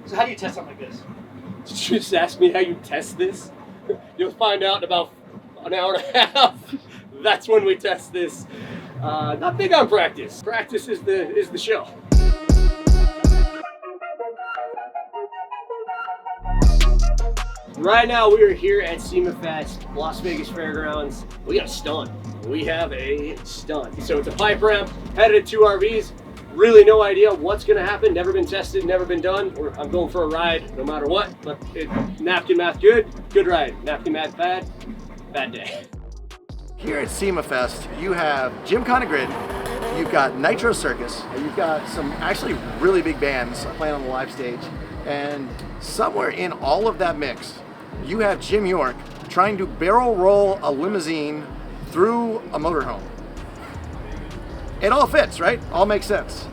So how do you test something like this? Did you just ask me how you test this? You'll find out in about an hour and a half. That's when we test this. Not big on practice. Practice is the show. Right now we are here at SEMA Fest, Las Vegas Fairgrounds. We got a stunt. We have a stunt. So it's a pipe ramp, headed at 2 RVs. Really no idea what's gonna happen. Never been tested, never been done. I'm going for a ride no matter what. But napkin math good ride. Napkin math bad day. Here at SEMA Fest, you have Gymkhana Grid, you've got Nitro Circus, and you've got some actually really big bands playing on the live stage. And somewhere in all of that mix, you have Jim York trying to barrel roll a limousine through a motorhome. It all fits, right? All makes sense.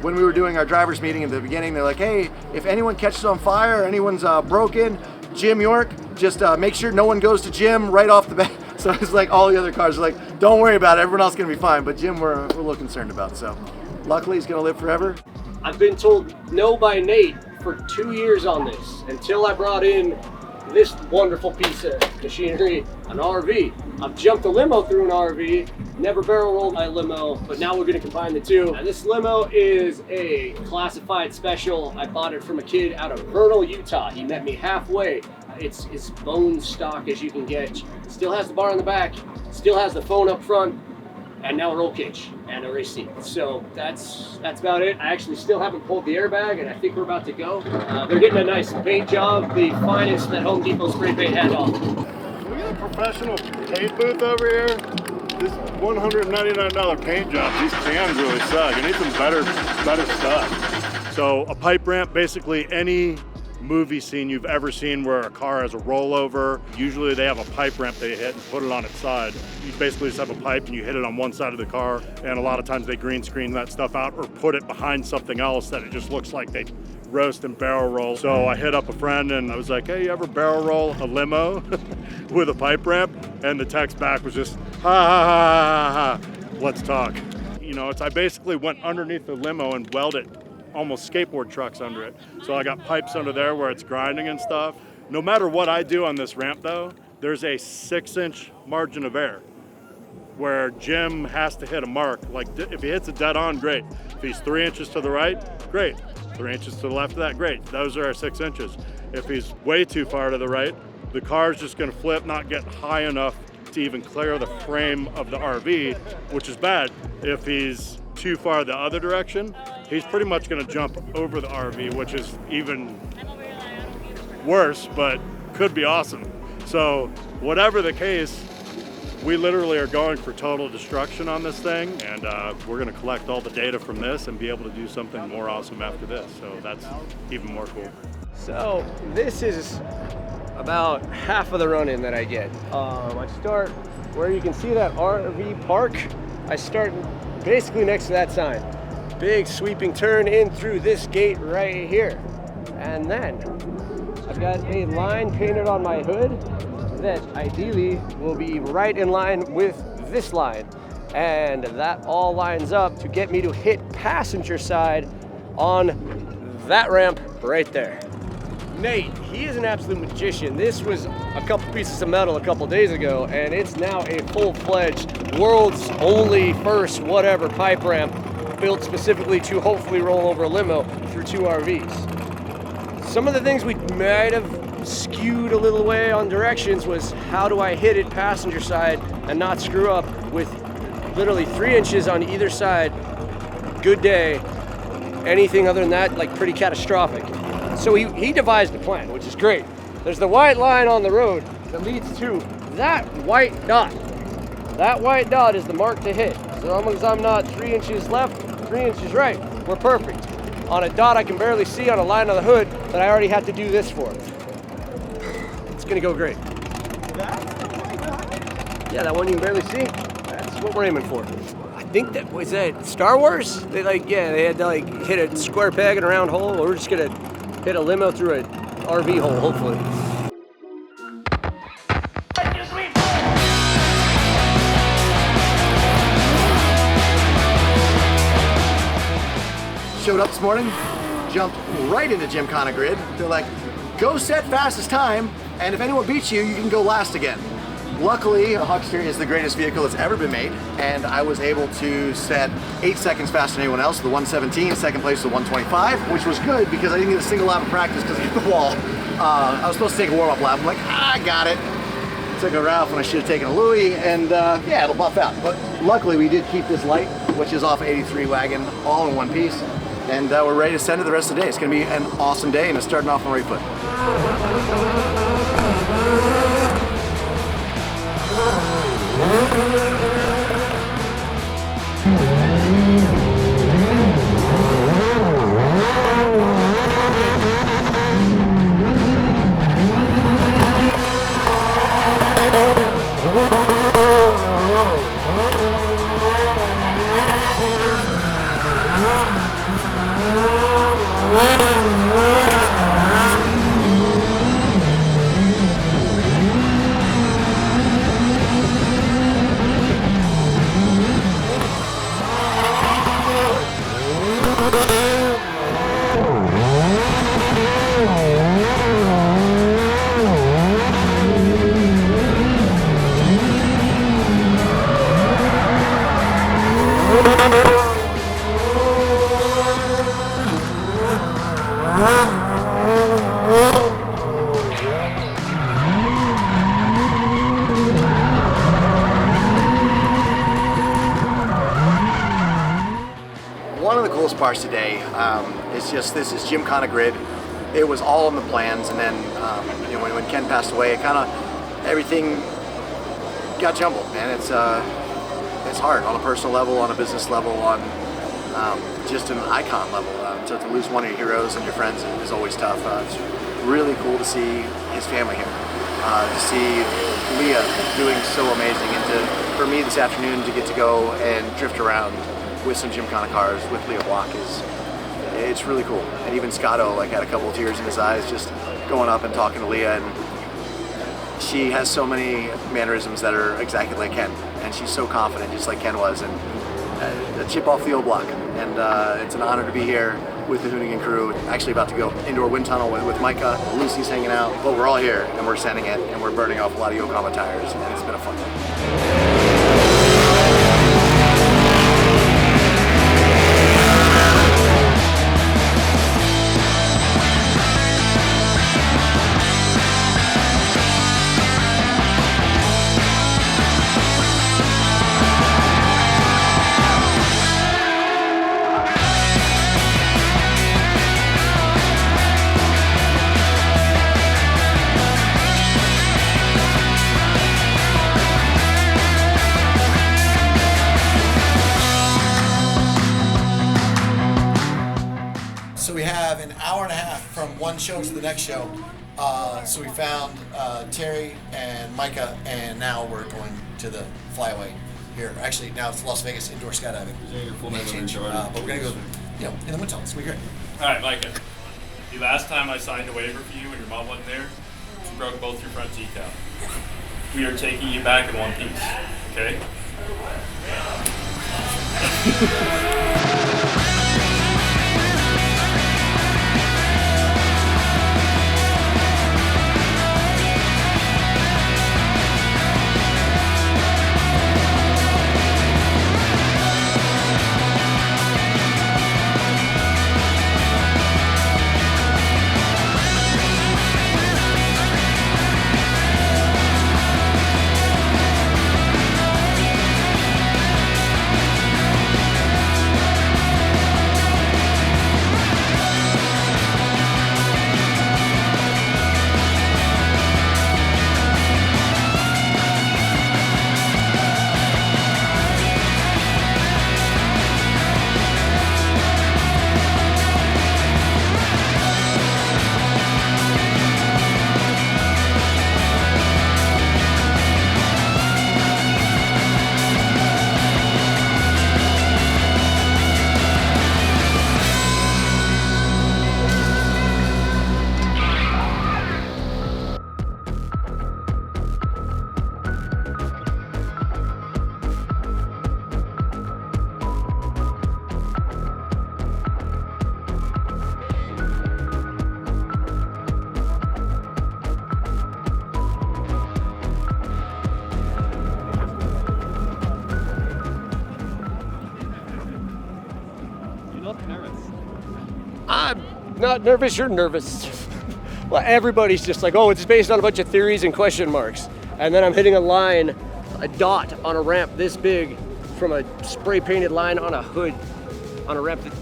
When we were doing our driver's meeting in the beginning, they're like, hey, if anyone catches on fire or anyone's broken, Jim York, just make sure no one goes to Jim right off the bat. So it's like all the other cars are like, don't worry about it, everyone else is gonna be fine. But Jim, we're a little concerned about. So luckily he's gonna live forever. I've been told no by Nate for 2 years on this until I brought in this wonderful piece of machinery, an RV. I've jumped a limo through an RV, never barrel rolled my limo, but now we're gonna combine the two. Now, this limo is a classified special. I bought it from a kid out of Vernal, Utah. He met me halfway. It's as bone stock as you can get. Still has the bar on the back, still has the phone up front, and now a roll cage and a race seat. So that's about it. I actually still haven't pulled the airbag, and I think we're about to go. They're getting a nice paint job, the finest that Home Depot spray paint had on. We got a professional paint booth over here. This $199 paint job. These cans really suck. You need some better stuff. So a pipe ramp, basically any movie scene you've ever seen where a car has a rollover. Usually they have a pipe ramp they hit and put it on its side. You basically just have a pipe and you hit it on one side of the car, and a lot of times they green screen that stuff out or put it behind something else that it just looks like they roast and barrel roll. So I hit up a friend and I was like, hey, you ever barrel roll a limo with a pipe ramp? And the text back was just, ha ha ha ha ha, let's talk. You know, I basically went underneath the limo and welded almost skateboard trucks under it. So I got pipes under there where it's grinding and stuff. No matter what I do on this ramp though, there's a 6-inch margin of error where Jim has to hit a mark. Like if he hits it dead on, great. If he's 3 inches to the right, great. 3 inches to the left of that, great. Those are our 6 inches. If he's way too far to the right, the car's just gonna flip, not get high enough to even clear the frame of the RV, which is bad. If he's too far the other direction, he's pretty much gonna jump over the RV, which is even worse, but could be awesome. So whatever the case, we literally are going for total destruction on this thing, and we're gonna collect all the data from this and be able to do something more awesome after this. So that's even more cool. So this is about half of the run-in that I get. I start where you can see that RV park. I start basically next to that sign. Big sweeping turn in through this gate right here. And then I've got a line painted on my hood that ideally will be right in line with this line. And that all lines up to get me to hit passenger side on that ramp right there. Nate, he is an absolute magician. This was a couple pieces of metal a couple days ago, and it's now a full-fledged, world's only first whatever pipe ramp built specifically to hopefully roll over a limo through 2 RVs. Some of the things we might have skewed a little way on directions was how do I hit it passenger side and not screw up with literally 3 inches on either side. Good day. Anything other than that, like pretty catastrophic. So he devised a plan, which is great. There's the white line on the road that leads to that white dot. That white dot is the mark to hit. So as long as I'm not 3 inches left, 3 inches right, we're perfect. On a dot I can barely see on a line on the hood that I already had to do this for. It's gonna go great. Yeah, that one you can barely see. That's what we're aiming for. I think that was that Star Wars. They had to hit a square peg in a round hole. We're just gonna hit a limo through an RV hole, hopefully. Showed up this morning, jumped right into Gymkhana grid. They're like, go set fastest time, and if anyone beats you, you can go last again. Luckily, a Huckster is the greatest vehicle that's ever been made, and I was able to set 8 seconds faster than anyone else, the 117, second place the 125, which was good because I didn't get a single lap of practice because I hit the wall. I was supposed to take a warm-up lap. I'm like, I got it. Took a Ralph when I should have taken a Louis, and yeah, it'll buff out. But luckily, we did keep this light, which is off 83 wagon, all in one piece, and we're ready to send it the rest of the day. It's going to be an awesome day, and it's starting off on the right foot. One of the coolest parts today is just this is Gymkhana grid. It was all in the plans, and then you know, when Ken passed away, it kind of everything got jumbled, man. It's hard on a personal level, on a business level, on just an icon level. To lose one of your heroes and your friends is always tough. It's really cool to see his family here, to see Leah doing so amazing, and for me this afternoon to get to go and drift around with some Gymkhana cars with Leah Block it's really cool. And even Scotto like had a couple of tears in his eyes just going up and talking to Leah, and she has so many mannerisms that are exactly like Ken, and she's so confident just like Ken was, and a chip off the old block. And it's an honor to be here with the Hoonigan crew. Actually about to go indoor wind tunnel with Micah. Lucy's hanging out, but we're all here and we're sending it, and we're burning off a lot of Yokohama tires, and it's been a fun day. So we have an hour and a half from one show to the next show. So we found Terry and Micah, and now we're going to the flyaway here. Actually, now it's Las Vegas indoor skydiving. But we're going to go, you know, in the wind tunnel. It's going to be great. All right, Micah. The last time I signed a waiver for you and your mom wasn't there, you broke both your front teeth out. We are taking you back in one piece, okay? not nervous, you're nervous. Well, everybody's just like, oh, it's based on a bunch of theories and question marks. And then I'm hitting a line, a dot on a ramp this big from a spray painted line on a hood on a ramp that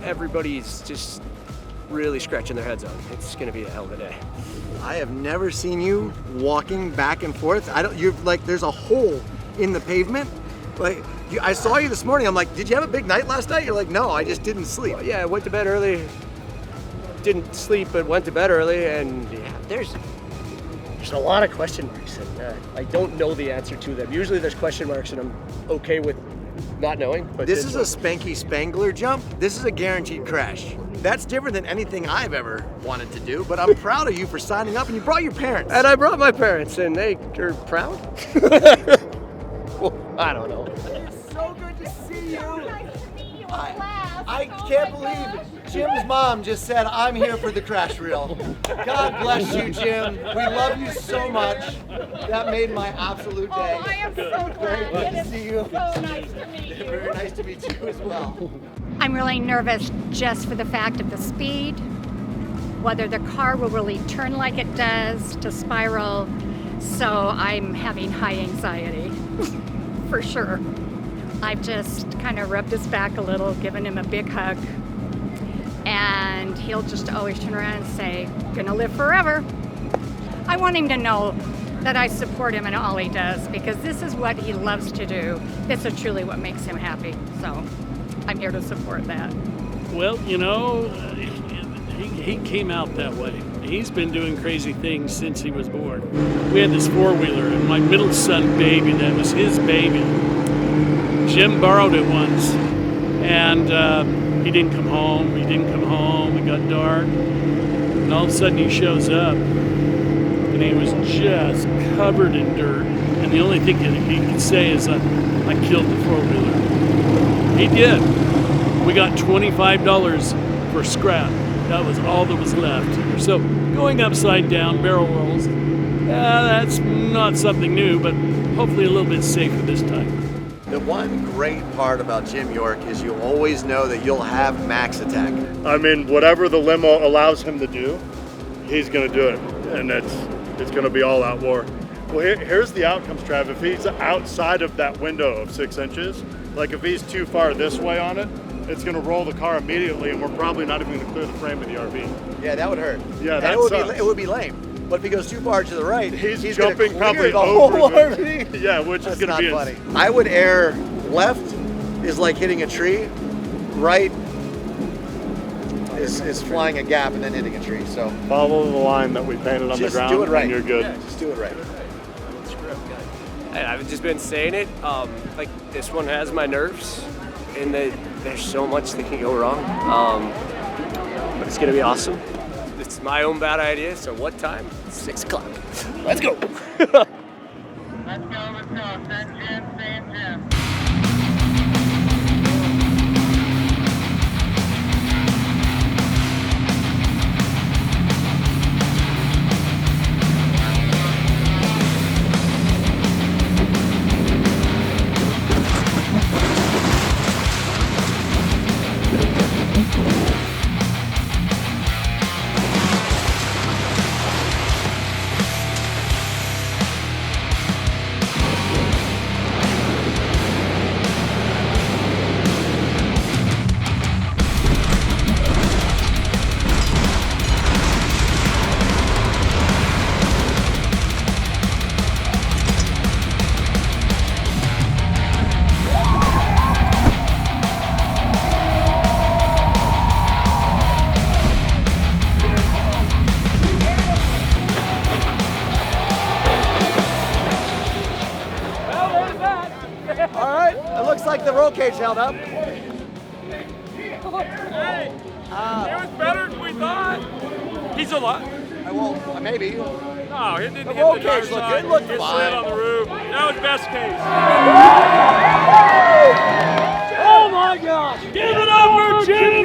everybody's just really scratching their heads on. It's gonna be a hell of a day. I have never seen you walking back and forth. You're like, there's a hole in the pavement. Like, I saw you this morning. I'm like, did you have a big night last night? You're like, no, I just didn't sleep. Yeah, I went to bed early. Didn't sleep, but went to bed early, and yeah, there's a lot of question marks, and I don't know the answer to them. Usually there's question marks, and I'm okay with not knowing. But this is a Spanky Spangler jump. This is a guaranteed crash. That's different than anything I've ever wanted to do, but I'm proud of you for signing up, and you brought your parents. And I brought my parents, and they are proud. Well, I don't know. It's so good to see you. I can't believe Jim's mom just said, I'm here for the crash reel. God bless you, Jim. We love you so much. That made my absolute day. Oh, I am so glad. Very good to see you. So nice to meet you. Very nice to meet you as well. I'm really nervous just for the fact of the speed, whether the car will really turn like it does to spiral. So I'm having high anxiety, for sure. I've just kind of rubbed his back a little, given him a big hug, and he'll just always turn around and say, gonna live forever. I want him to know that I support him in all he does, because this is what he loves to do. This is truly what makes him happy, so I'm here to support that. Well, you know, he came out that way. He's been doing crazy things since he was born. We had this four-wheeler, and my middle son, baby, that was his baby. Jim borrowed it once, and he didn't come home. It got dark, and all of a sudden he shows up, and he was just covered in dirt. And the only thing that he could say is, I killed the four-wheeler. He did. We got $25 for scrap. That was all that was left. So going upside down, barrel rolls, that's not something new, but hopefully a little bit safer this time. The one great part about Jim York is you always know that you'll have max attack. I mean, whatever the limo allows him to do, he's going to do it, and it's going to be all out war. Well, here's the outcomes, Trav. If he's outside of that window of 6 inches, like if he's too far this way on it, it's going to roll the car immediately, and we're probably not even going to clear the frame of the RV. Yeah, that would hurt. Yeah, and that it would be lame. But if he goes too far to the right, he's gonna jumping clear probably the over whole the RV. Yeah, which That's is going to be not funny. I would err left is like hitting a tree, right is flying a gap and then hitting a tree. So follow the line that we painted on the ground, do it right. And you're good. Yeah, just do it right. I've just been saying it, like this one has my nerves, and there's so much that can go wrong, but it's gonna be awesome. It's my own bad idea, so what time? 6 o'clock. Let's go. Let's go. Send Jim, same Jim. Cage held up. Hey, it was better than we thought. He's alive. Well, maybe. No, it didn't The hit roll the cage dark looked side. good. It looked It fine. slid on the roof. That was best case. Oh my gosh! Give it up for Jim!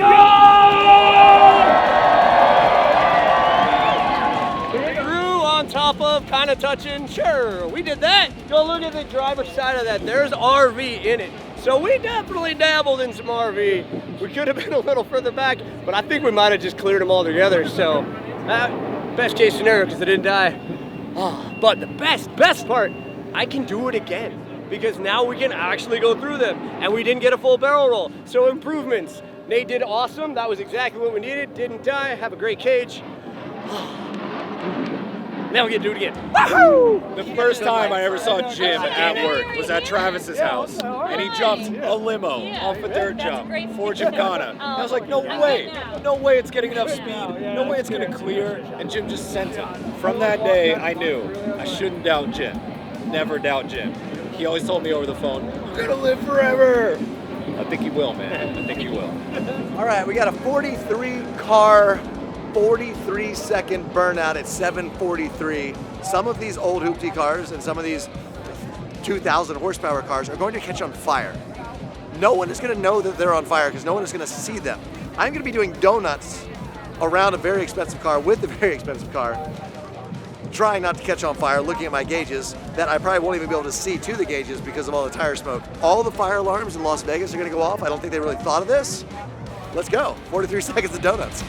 Through on top of, kind of touching. Sure, we did that. Go look at the driver's side of that. There's RV in it. So we definitely dabbled in some RV. We could have been a little further back, but I think we might have just cleared them all together. So best case scenario, because I didn't die. Oh, but the best part, I can do it again, because now we can actually go through them, and we didn't get a full barrel roll. So improvements. Nate did awesome. That was exactly what we needed. Didn't die. Have a great cage. Now we get to do it again. Woohoo! The first time I ever saw Jim at work was at Travis's house, and he jumped a limo off a dirt jump for Gymkhana. I was like, no way it's getting enough speed, no way it's gonna clear, and Jim just sent it. From that day, I knew I shouldn't doubt Jim. Never doubt Jim. He always told me over the phone, you're gonna live forever. I think he will, man. I think he will. All right, we got a 43 car, 43 second burnout at 7:43. Some of these old hoopty cars and some of these 2,000 horsepower cars are going to catch on fire. No one is going to know that they're on fire because no one is going to see them. I'm going to be doing donuts around a very expensive car with a very expensive car, trying not to catch on fire, looking at my gauges that I probably won't even be able to see to the gauges because of all the tire smoke. All the fire alarms in Las Vegas are going to go off. I don't think they really thought of this. Let's go. 43 seconds of donuts.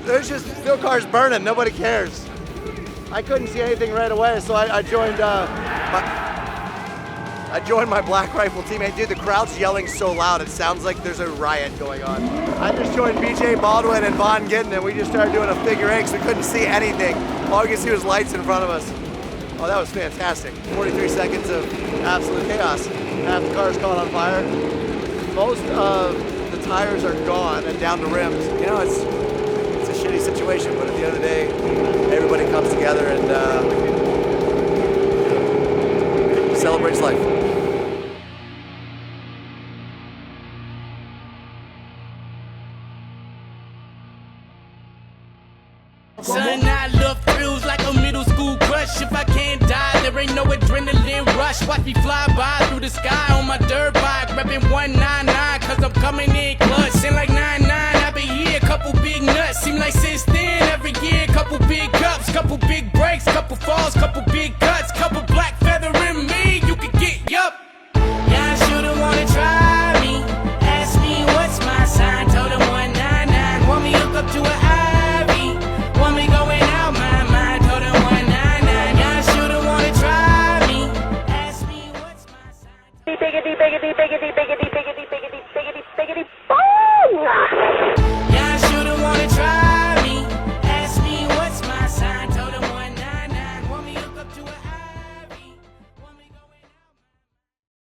There's just still cars burning, nobody cares. I couldn't see anything right away, so I joined my Black Rifle teammate. Dude, the crowd's yelling so loud, it sounds like there's a riot going on. I just joined BJ Baldwin and Von Gittin, and we just started doing a figure eight, so we couldn't see anything. All we could see was lights in front of us. Oh, that was fantastic. 43 seconds of absolute chaos. Half the car's caught on fire. Most of the tires are gone and down the rims. You know, it's a shitty situation, but at the end of the day, everybody comes together and celebrates life. Son, I love thrills like a middle school crush. If I can't die, there ain't no adrenaline rush. Watch me fly by through the sky on my dirt bike, reppin' 199, cause I'm coming in clutch. Seem like 99, I've been here, couple big nuts. Seem like since then, every year, couple big cups, couple big breaks, couple falls, couple big cuts, couple black feather in me, you could get yup. Yeah, I should've wanna try me. Ask me what's my sign, told him 199. Want me hook up to an Ivy, want me going out my mind, told him 199. Yeah, I should've wanna try me. Ask me what's my sign. Biggity, biggity, biggity, biggity.